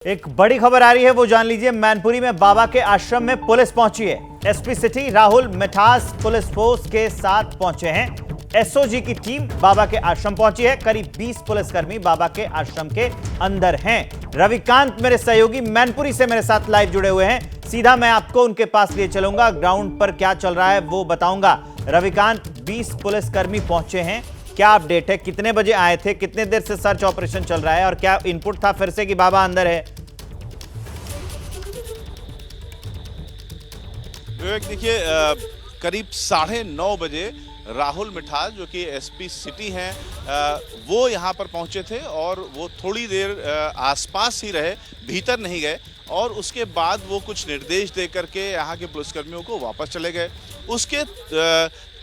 एक बड़ी खबर आ रही है, वो जान लीजिए। मैनपुरी में बाबा के आश्रम में पुलिस पहुंची है। एसपी सिटी राहुल मिठास पुलिस फोर्स के साथ पहुंचे हैं। एसओजी की टीम बाबा के आश्रम पहुंची है। करीब 20 पुलिसकर्मी बाबा के आश्रम के अंदर हैं। रविकांत मेरे सहयोगी मैनपुरी से मेरे साथ लाइव जुड़े हुए हैं। सीधा मैं आपको उनके पास लिए चलूंगा, ग्राउंड पर क्या चल रहा है वो बताऊंगा। रविकांत, 20 पुलिसकर्मी पहुंचे हैं, क्या अपडेट है? कितने बजे आए थे? कितने देर से सर्च ऑपरेशन चल रहा है और क्या इनपुट था फिर से कि बाबा अंदर है? विवेक, देखिए, करीब 9:30 बजे राहुल मिठास जो कि एसपी सिटी हैं, वो यहाँ पर पहुँचे थे और वो थोड़ी देर आसपास ही रहे, भीतर नहीं गए। और उसके बाद वो कुछ निर्देश दे करके यहाँ के पुलिसकर्मियों को वापस चले गए। उसके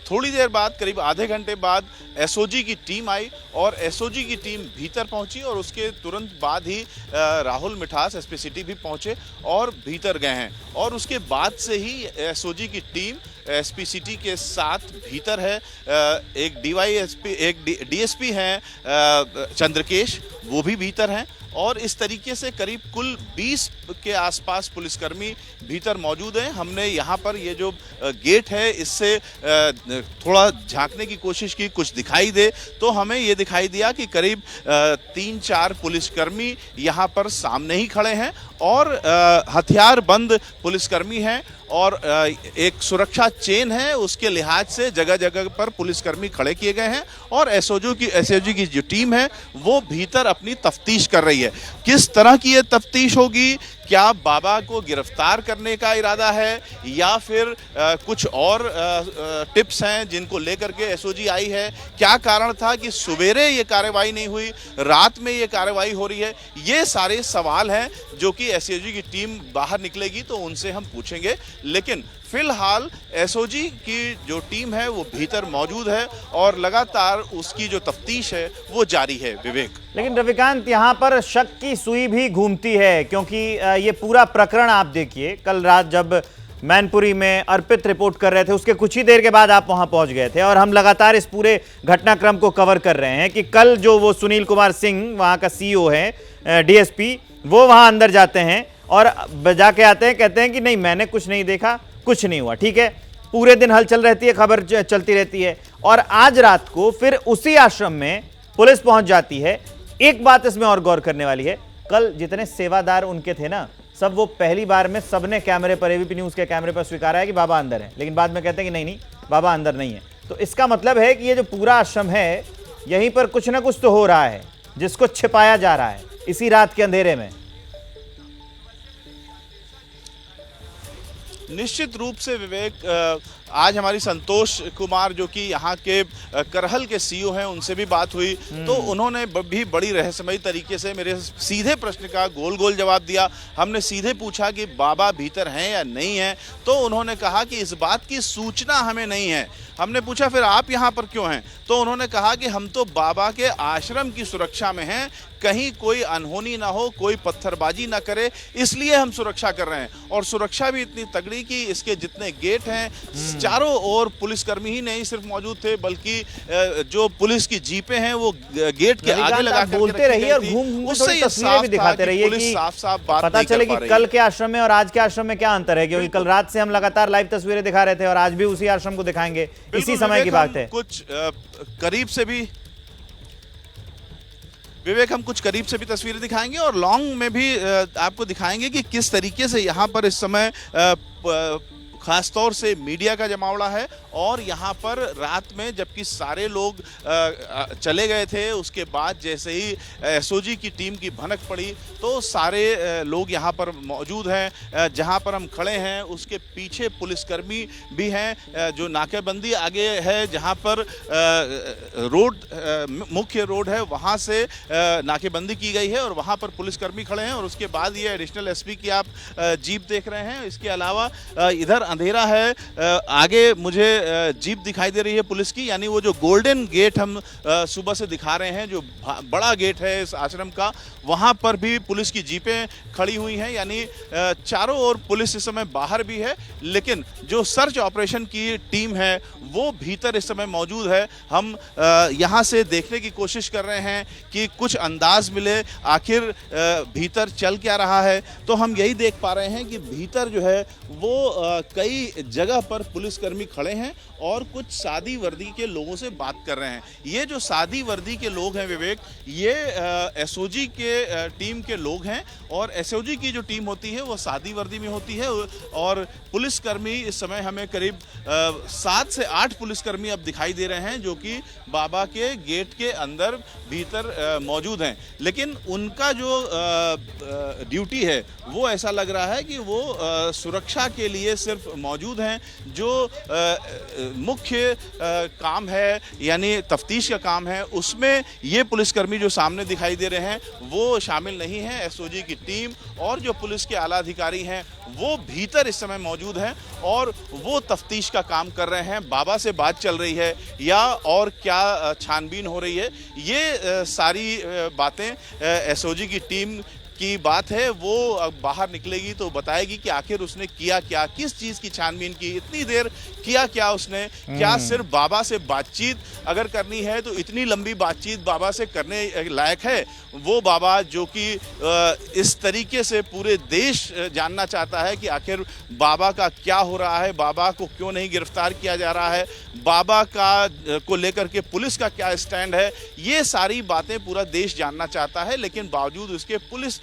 थोड़ी देर बाद, करीब आधे घंटे बाद, एसओजी की टीम आई और एसओजी की टीम भीतर पहुंची और उसके तुरंत बाद ही राहुल मिठास एसपी सिटी भी पहुंचे और भीतर गए हैं। और उसके बाद से ही एसओजी की टीम एसपी सिटी के साथ भीतर है। एक डीएसपी हैं चंद्रकेश, वो भी भीतर हैं। और इस तरीके से करीब कुल 20 के आसपास पुलिसकर्मी भीतर मौजूद हैं। हमने यहाँ पर ये जो गेट है, इससे थोड़ा झांकने की कोशिश की, कुछ दिखाई दे तो हमें ये दिखाई दिया कि करीब 3-4 पुलिसकर्मी यहाँ पर सामने ही खड़े हैं और हथियार बंद पुलिसकर्मी हैं। और एक सुरक्षा चेन है, उसके लिहाज से जगह जगह पर पुलिसकर्मी खड़े किए गए हैं। और एसओजी की जो टीम है वो भीतर अपनी तफ्तीश कर रही है। किस तरह की ये तफ्तीश होगी, क्या बाबा को गिरफ्तार करने का इरादा है या फिर कुछ और टिप्स हैं जिनको लेकर के एसओजी आई है, क्या कारण था कि सवेरे ये कार्रवाई नहीं हुई, रात में ये कार्रवाई हो रही है, ये सारे सवाल हैं जो कि एसओजी की टीम बाहर निकलेगी तो उनसे हम पूछेंगे। लेकिन फिलहाल एसओजी की जो टीम है वो भीतर मौजूद है और लगातार उसकी जो तफ्तीश है वो जारी है। विवेक, लेकिन रविकांत, यहाँ पर शक की सुई भी घूमती है, क्योंकि ये पूरा प्रकरण आप देखिए, कल रात जब मैनपुरी में अर्पित रिपोर्ट कर रहे थे, उसके कुछ ही देर के बाद आप वहां पहुंच गए थे और हम लगातार इस पूरे घटनाक्रम को कवर कर रहे हैं कि कल जो वो सुनील कुमार सिंह, वहां का सीईओ है, डीएसपी, वो वहां अंदर जाते हैं और जाके आते हैं, कहते हैं कि नहीं, मैंने कुछ नहीं देखा, कुछ नहीं हुआ। ठीक है, पूरे दिन हलचल रहती है, खबर चलती रहती है। और आज रात को फिर उसी आश्रम में पुलिस पहुंच जाती है। एक बात इसमें और गौर करने वाली है, कल जितने सेवादार उनके थे ना, सब वो पहली बार में सबने कैमरे पर, एबीपी न्यूज के कैमरे पर स्वीकारा है कि बाबा अंदर है, लेकिन बाद में कहते हैं कि नहीं, बाबा अंदर नहीं है। तो इसका मतलब है कि ये जो पूरा आश्रम है, यहीं पर कुछ ना कुछ तो हो रहा है जिसको छिपाया जा रहा है इसी रात के अंधेरे में। निश्चित रूप से विवेक, आज हमारी संतोष कुमार जो कि यहाँ के करहल के सीईओ हैं, उनसे भी बात हुई तो उन्होंने भी बड़ी रहस्यमयी तरीके से मेरे सीधे प्रश्न का गोल गोल जवाब दिया। हमने सीधे पूछा कि बाबा भीतर हैं या नहीं हैं, तो उन्होंने कहा कि इस बात की सूचना हमें नहीं है। हमने पूछा फिर आप यहाँ पर क्यों हैं, तो उन्होंने कहा कि हम तो बाबा के आश्रम की सुरक्षा में हैं, कहीं कोई अनहोनी ना हो, कोई पत्थरबाजी ना करे, इसलिए हम सुरक्षा कर रहे हैं। और सुरक्षा भी इतनी तगड़ी कि इसके जितने गेट हैं, चारों ओर पुलिसकर्मी ही नहीं सिर्फ मौजूद थे, बल्कि जो पुलिस की जीपें हैं वो गेट के आगे लगा कर बोलते रहिए और घूम उससे ये तस्वीरें भी दिखाते रहिए कि साफ बात पता चले कि कल के आश्रम में और आज के आश्रम में क्या अंतर है, क्योंकि कल रात से हम लगातार लाइव तस्वीरें दिखा रहे थे और आज भी उसी आश्रम को दिखाएंगे। इसी समय की बात है। कुछ करीब से भी विवेक, हम कुछ करीब से भी तस्वीरें दिखाएंगे और लॉन्ग में भी आपको दिखाएंगे कि किस तरीके से यहाँ पर इस समय खासतौर से मीडिया का जमावड़ा है। और यहाँ पर रात में जबकि सारे लोग चले गए थे, उसके बाद जैसे ही एसओजी की टीम की भनक पड़ी तो सारे लोग यहाँ पर मौजूद हैं। जहाँ पर हम खड़े हैं उसके पीछे पुलिसकर्मी भी हैं, जो नाकेबंदी आगे है, जहाँ पर मुख्य रोड है, वहाँ से नाकेबंदी की गई है और वहाँ पर पुलिसकर्मी खड़े हैं। और उसके बाद ये एडिशनल एसपी की आप जीप देख रहे हैं। इसके अलावा इधर अंधेरा है, आगे मुझे जीप दिखाई दे रही है पुलिस की, यानी वो जो गोल्डन गेट हम सुबह से दिखा रहे हैं, जो बड़ा गेट है इस आश्रम का, वहां पर भी पुलिस की जीपें खड़ी हुई हैं। यानी चारों ओर पुलिस इस समय बाहर भी है, लेकिन जो सर्च ऑपरेशन की टीम है वो भीतर इस समय मौजूद है। हम यहाँ से देखने की कोशिश कर रहे हैं कि कुछ अंदाज मिले आखिर भीतर चल क्या रहा है। तो हम यही देख पा रहे हैं कि भीतर जो है वो कई जगह पर पुलिसकर्मी खड़े हैं और कुछ सादी वर्दी के लोगों से बात कर रहे हैं। ये जो सादी वर्दी के लोग हैं विवेक, ये एसओजी के टीम के लोग हैं और एसओजी की जो टीम होती है वो सादी वर्दी में होती है और पुलिसकर्मी इस समय हमें करीब 7 से 8 पुलिसकर्मी अब दिखाई दे रहे हैं जो कि बाबा के गेट के अंदर भीतर मौजूद हैं। लेकिन उनका जो ड्यूटी है वो ऐसा लग रहा है कि वो सुरक्षा के लिए सिर्फ मौजूद हैं। जो मुख्य काम है यानी तफ्तीश का काम है उसमें ये पुलिसकर्मी जो सामने दिखाई दे रहे हैं वो शामिल नहीं है। एसओजी की टीम और जो पुलिस के आला अधिकारी हैं वो भीतर इस समय मौजूद हैं और वो तफ्तीश का काम कर रहे हैं। बाबा से बात चल रही है या और क्या छानबीन हो रही है, ये सारी बातें एसओजी की टीम की बात है। वो अब बाहर निकलेगी तो बताएगी कि आखिर उसने किया क्या, किस चीज़ की छानबीन की, इतनी देर किया क्या उसने। क्या सिर्फ बाबा से बातचीत अगर करनी है तो इतनी लंबी बातचीत बाबा से करने लायक है? वो बाबा जो कि इस तरीके से पूरे देश जानना चाहता है कि आखिर बाबा का क्या हो रहा है, बाबा को क्यों नहीं गिरफ्तार किया जा रहा है, बाबा का को लेकर के पुलिस का क्या स्टैंड है, ये सारी बातें पूरा देश जानना चाहता है। लेकिन बावजूद उसके पुलिस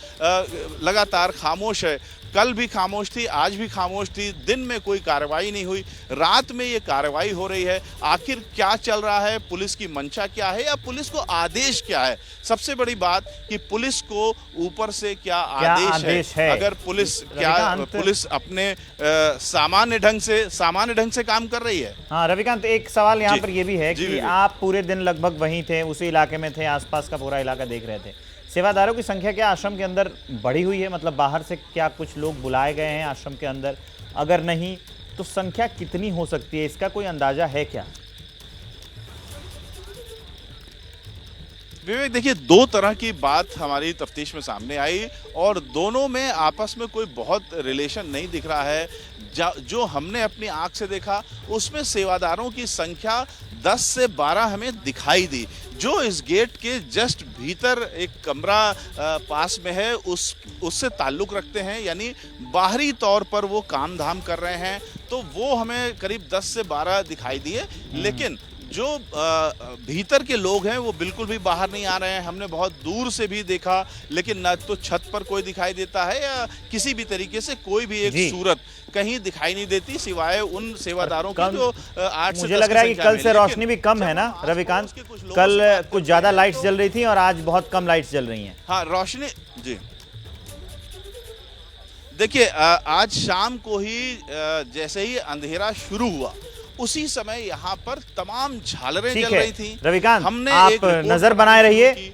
लगातार खामोश है। कल भी खामोश थी, आज भी खामोश थी, दिन में कोई कार्रवाई नहीं हुई, रात में ये कार्रवाई हो रही है। आखिर क्या चल रहा है, पुलिस की मंशा क्या है या पुलिस को आदेश क्या है? सबसे बड़ी बात कि पुलिस को ऊपर से क्या आदेश है? अगर पुलिस अपने सामान्य ढंग से काम कर रही है। हाँ रविकांत, एक सवाल यहाँ पर ये भी है कि आप पूरे दिन लगभग वहीं थे, उसी इलाके में थे, आसपास का पूरा इलाका देख रहे थे। सेवादारों की संख्या क्या आश्रम के अंदर बढ़ी हुई है? मतलब बाहर से क्या कुछ लोग बुलाए गए हैं आश्रम के अंदर? अगर नहीं तो संख्या कितनी हो सकती है, इसका कोई अंदाजा है क्या? विवेक देखिए, दो तरह की बात हमारी तफ्तीश में सामने आई और दोनों में आपस में कोई बहुत रिलेशन नहीं दिख रहा है। जो हमने अपनी आंख से देखा उसमें सेवादारों की संख्या 10 से 12 हमें दिखाई दी। जो इस गेट के जस्ट भीतर एक कमरा पास में है उससे ताल्लुक़ रखते हैं, यानी बाहरी तौर पर वो काम धाम कर रहे हैं, तो वो हमें करीब 10 से 12 दिखाई दिए। लेकिन जो भीतर के लोग हैं वो बिल्कुल भी बाहर नहीं आ रहे हैं। हमने बहुत दूर से भी देखा लेकिन न तो छत पर कोई दिखाई देता है या किसी भी तरीके से कोई भी एक सूरत कहीं दिखाई नहीं देती सिवाय उन सेवादारों की जो 8 से 10। मुझे लग रहा है कि कल से रोशनी भी कम है ना रविकांत? कल कुछ ज्यादा लाइट्स जल रही थी और आज बहुत कम लाइट्स जल रही हैं। हाँ रोशनी जी, देखिए आज शाम को ही जैसे ही अंधेरा शुरू हुआ उसी समय यहाँ पर तमाम झालरें जल रही थी। रविकांत, आप नजर बनाए रहिए।